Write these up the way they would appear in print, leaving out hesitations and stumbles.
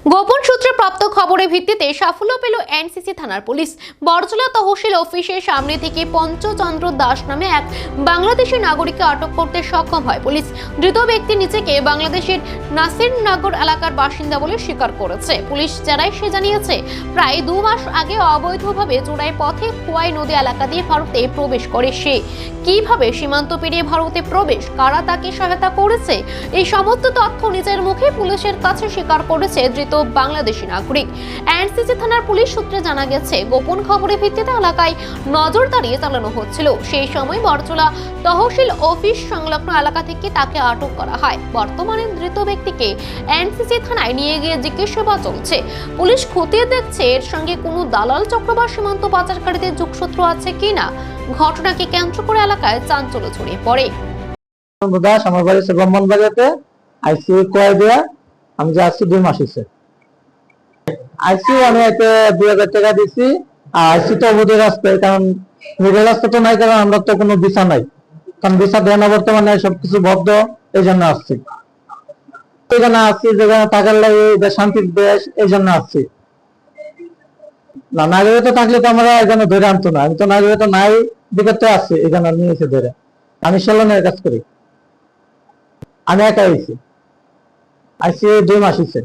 গোপন সূত্রে প্রাপ্ত খবরের ভিত্তিতে সাফল্য পেল এনসিসি থানার পুলিশ। বরজলা তহসিল অফিসের সামনে থেকে পঞ্চচন্দ্র দাস নামে এক বাংলাদেশি নাগরিককে আটক করতে সক্ষম হয় পুলিশ। ধৃত ব্যক্তি নিজেকে বাংলাদেশের নাসিরনগর এলাকার বাসিন্দা বলে স্বীকার করেছে। পুলিশ জানিয়েছে প্রায় 2 মাস আগে অবৈধভাবে চোরাই পথে খোয়াই নদী এলাকা দিয়ে ভারতে প্রবেশ করে সে। কিভাবে সীমান্ত পেরিয়ে ভারতে প্রবেশ, কারা তাকে সহায়তা করেছে, এই সমস্ত তথ্য নিজের মুখে পুলিশের কাছে স্বীকার করেছে ধৃত বাংলাদেশি নাগরিক। এনসিসি থানার পুলিশ সূত্রে জানা গেছে, গোপন খবরের ভিত্তিতে এলাকায় নজরদারি চালানো হচ্ছিল। সেই সময় বরজলা তহসিল অফিস সংলগ্ন এলাকা থেকে তাকে আটক করা হয়। বর্তমানে ধৃত ব্যক্তিকে এনসিসি থানায় নিয়ে গিয়ে জিজ্ঞাসাবাদ চলছে। পুলিশ খতিয়ে দেখছে এর সঙ্গে কোনো দালাল চক্র বা সীমান্ত পাচারকারীদের যোগসূত্র আছে কিনা। ঘটনাকে কেন্দ্র করে এলাকায় চাঞ্চল্য ছড়িয়ে পড়ে। দাস আমার বাড়ি হচ্ছে ব্রাহ্মণবাড়িয়াতে। আইসি কয় দেয়া আমি যে আসছি 2 মাস হয়েছে। আইসি আমি এতে 2000 টাকা দিছি। আর আইসি তো অবৈধ রাস্তায়, কারণ মিডল রাস্তা তো নাই, কারণ আমরা তো কোনো ভিসা নাই, কারণ ভিসা দেয় না বর্তমানে, সবকিছু বদ্ধ। এই জন্য আসছি, এখানে আসছি যেখানে টাকার লাগে, শান্তির দেশ, এই জন্য আসছি। না নাগরিকতা থাকলে তো আমরা এখানে ধরে আনতো না। আমি তো নাগরিকতা নাই দিকে তো আসছি, এখানে নিয়েছে ধরে। আমি সেলনের কাজ করি। আমি একা আইসি 2 মাস হয়েছে।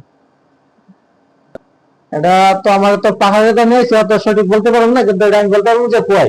এটা তো আমার তো পাহাড়ে তো নিয়েছে, অত সঠিক বলতে পারবো না, কিন্তু এটা আমি বলতে পারবো যে কুয়াই।